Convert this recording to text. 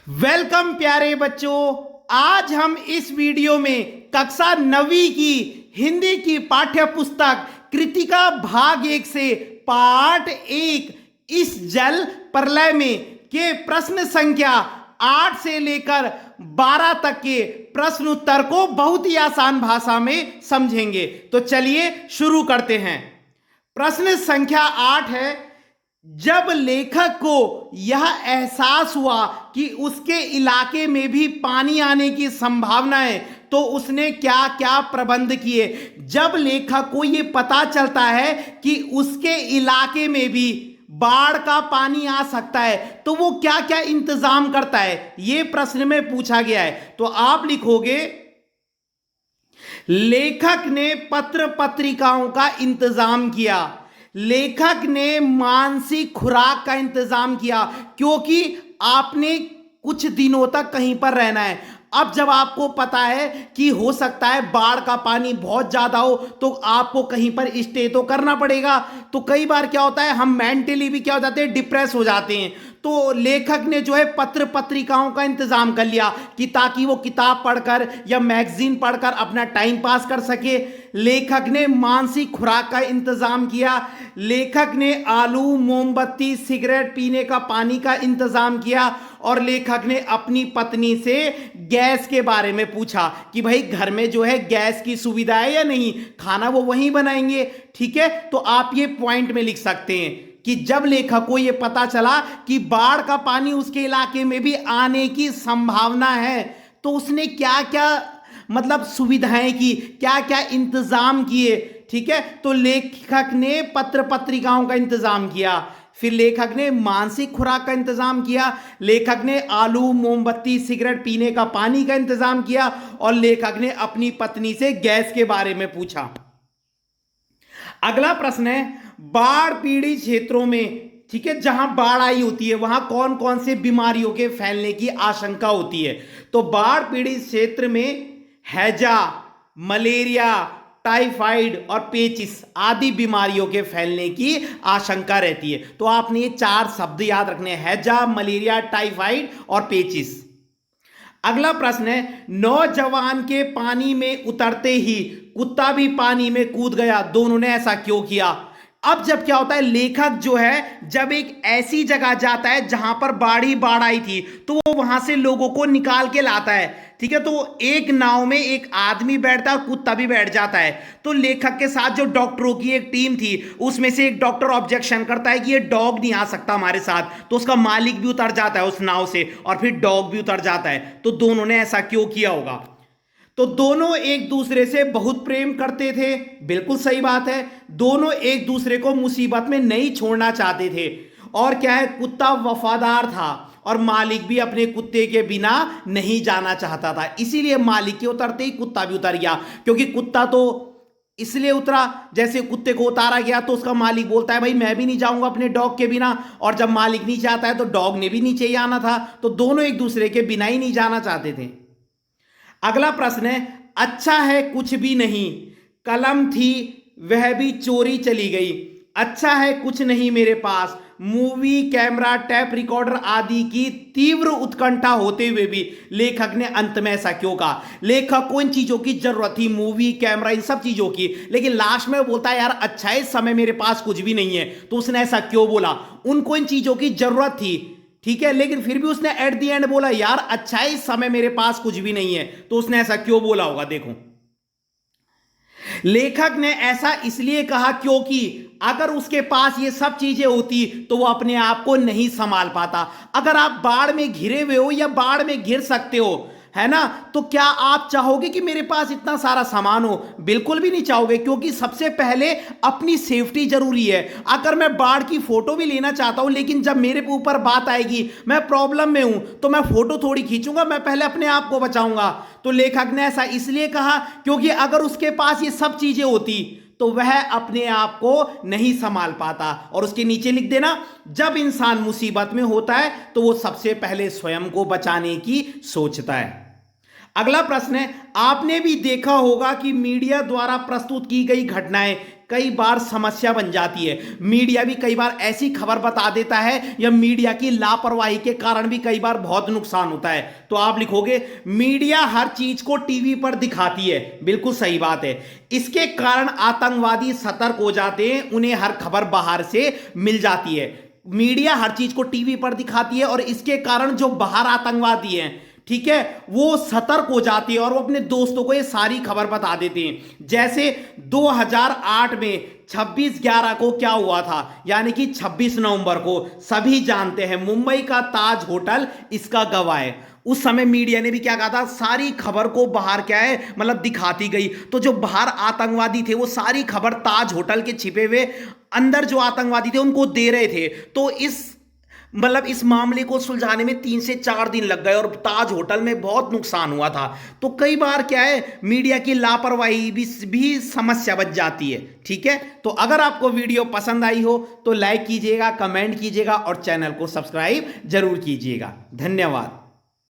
Welcome प्यारे बच्चों। आज हम इस वीडियो में कक्षा 9वीं की हिंदी की पाठ्य पुस्तक कृतिका भाग 1 से पाठ 1 इस जल प्रलय में के प्रश्न संख्या 8 से लेकर 12 तक के प्रश्न उत्तर को बहुत ही आसान भाषा में समझेंगे। तो चलिए शुरू करते हैं। प्रश्न संख्या 8 है, जब लेखक को यह एहसास हुआ कि उसके इलाके में भी पानी आने की संभावना है तो उसने क्या क्या प्रबंध किए। जब लेखक को यह पता चलता है कि उसके इलाके में भी बाढ़ का पानी आ सकता है तो वो क्या क्या इंतजाम करता है, यह प्रश्न में पूछा गया है। तो आप लिखोगे, लेखक ने पत्र पत्रिकाओं का इंतजाम किया, लेखक ने मानसिक खुराक का इंतजाम किया, क्योंकि आपने कुछ दिनों तक कहीं पर रहना है। अब जब आपको पता है कि हो सकता है बाढ़ का पानी बहुत ज्यादा हो तो आपको कहीं पर स्टे तो करना पड़ेगा। तो कई बार क्या होता है, हम मेंटली भी क्या हो जाते हैं, डिप्रेस हो जाते हैं। तो लेखक ने जो है पत्र पत्रिकाओं का इंतजाम कर लिया कि ताकि वो किताब पढ़कर या मैगजीन पढ़कर अपना टाइम पास कर सके। लेखक ने मानसिक खुराक का इंतजाम किया, लेखक ने आलू, मोमबत्ती, सिगरेट पीने का पानी का इंतजाम किया और लेखक ने अपनी पत्नी से गैस के बारे में पूछा कि भाई घर में जो है गैस की सुविधा है या नहीं, खाना वो वहीं बनाएंगे। ठीक है, तो आप ये पॉइंट में लिख सकते हैं कि जब लेखक को यह पता चला कि बाढ़ का पानी उसके इलाके में भी आने की संभावना है तो उसने क्या क्या मतलब सुविधाएं की, क्या क्या इंतजाम किए। ठीक है, तो लेखक ने पत्र पत्रिकाओं का इंतजाम किया, फिर लेखक ने मानसिक खुराक का इंतजाम किया, लेखक ने आलू, मोमबत्ती, सिगरेट पीने का पानी का इंतजाम किया और लेखक ने अपनी पत्नी से गैस के बारे में पूछा। अगला प्रश्न है, बाढ़ पीड़ित क्षेत्रों में, ठीक है, जहां बाढ़ आई होती है वहां कौन कौन से बीमारियों के फैलने की आशंका होती है। तो बाढ़ पीड़ित क्षेत्र में हैजा, मलेरिया, टाइफाइड और पेचिस आदि बीमारियों के फैलने की आशंका रहती है। तो आपने ये 4 शब्द याद रखने हैं, हैजा, मलेरिया, टाइफाइड और पेचिस। अगला प्रश्न है, नौजवान के पानी में उतरते ही कुत्ता भी पानी में कूद गया, दोनों ने ऐसा क्यों किया। अब जब क्या होता है, लेखक जो है जब एक ऐसी जगह जाता है जहां पर बाढ़ आई थी तो वो वहां से लोगों को निकाल के लाता है। ठीक है, तो एक नाव में एक आदमी बैठता है और कुत्ता भी बैठ जाता है। तो लेखक के साथ जो डॉक्टरों की एक टीम थी उसमें से एक डॉक्टर ऑब्जेक्शन करता है कि ये डॉग नहीं आ सकता हमारे साथ, तो उसका मालिक भी उतर जाता है उस नाव से और फिर डॉग भी उतर जाता है। तो दोनों ने ऐसा क्यों किया होगा। तो दोनों एक दूसरे से बहुत प्रेम करते थे, बिल्कुल सही बात है। दोनों एक दूसरे को मुसीबत में नहीं छोड़ना चाहते थे और क्या है, कुत्ता वफादार था और मालिक भी अपने कुत्ते के बिना नहीं जाना चाहता था, इसीलिए मालिक के उतरते ही कुत्ता भी उतर गया। क्योंकि कुत्ता तो इसलिए उतरा, जैसे कुत्ते को उतारा गया तो उसका मालिक बोलता है भाई मैं भी नहीं जाऊंगा अपने डॉग के बिना, और जब मालिक नीचे आता है तो डॉग ने भी नीचे ही आना था। तो दोनों एक दूसरे के बिना ही नहीं जाना चाहते थे। अगला प्रश्न है, अच्छा है कुछ भी नहीं, कलम थी वह भी चोरी चली गई, अच्छा है कुछ नहीं मेरे पास, मूवी, कैमरा, टेप रिकॉर्डर आदि की तीव्र उत्कंठा होते हुए भी लेखक ने अंत में ऐसा क्यों कहा। लेखक को इन चीजों की जरूरत थी, मूवी, कैमरा, इन सब चीजों की, लेकिन लास्ट में बोलता है यार अच्छा है इस समय मेरे पास कुछ भी नहीं है। तो उसने ऐसा क्यों बोला, उनको इन चीजों की जरूरत थी, ठीक है, लेकिन फिर भी उसने एट द एंड बोला यार अच्छा है इस समय मेरे पास कुछ भी नहीं है। तो उसने ऐसा क्यों बोला होगा, देखो लेखक ने ऐसा इसलिए कहा क्योंकि अगर उसके पास ये सब चीजें होती तो वो अपने आप को नहीं संभाल पाता। अगर आप बाढ़ में घिरे हुए हो या बाढ़ में घिर सकते हो, है ना, तो क्या आप चाहोगे कि मेरे पास इतना सारा सामान हो, बिल्कुल भी नहीं चाहोगे, क्योंकि सबसे पहले अपनी सेफ्टी जरूरी है। अगर मैं बाढ़ की फोटो भी लेना चाहता हूं लेकिन जब मेरे ऊपर बात आएगी, मैं प्रॉब्लम में हूं, तो मैं फोटो थोड़ी खींचूंगा, मैं पहले अपने आप को बचाऊंगा। तो लेखक ने ऐसा इसलिए कहा क्योंकि अगर उसके पास ये सब चीजें होती तो वह अपने आप को नहीं संभाल पाता। और उसके नीचे लिख देना, जब इंसान मुसीबत में होता है तो वो सबसे पहले स्वयं को बचाने की सोचता है। अगला प्रश्न है, आपने भी देखा होगा कि मीडिया द्वारा प्रस्तुत की गई घटनाएं कई बार समस्या बन जाती है। मीडिया भी कई बार ऐसी खबर बता देता है या मीडिया की लापरवाही के कारण भी कई बार बहुत नुकसान होता है। तो आप लिखोगे मीडिया हर चीज को टीवी पर दिखाती है। बिल्कुल सही बात है। इसके कारण आतंकवादी सतर्क हो जाते हैं, उन्हें हर खबर बाहर से मिल जाती है। मीडिया हर चीज को टीवी पर दिखाती है और इसके कारण जो बाहर आतंकवादी हैं, ठीक है, वो सतर्क हो जाती है और वो अपने दोस्तों को ये सारी खबर बता देते हैं। जैसे 2008 में 26/11 को क्या हुआ था, यानी कि 26 नवंबर को, सभी जानते हैं मुंबई का ताज होटल इसका गवाह है। उस समय मीडिया ने भी क्या कहा था, सारी खबर को बाहर क्या है मतलब दिखाती गई। तो जो बाहर आतंकवादी थे वो सारी खबर ताज होटल के छिपे हुए अंदर जो आतंकवादी थे उनको दे रहे थे। तो इस मामले को सुलझाने में 3 से 4 दिन लग गए और ताज होटल में बहुत नुकसान हुआ था। तो कई बार क्या है, मीडिया की लापरवाही भी समस्या बच जाती है। ठीक है, तो अगर आपको वीडियो पसंद आई हो तो लाइक कीजिएगा, कमेंट कीजिएगा और चैनल को सब्सक्राइब जरूर कीजिएगा। धन्यवाद।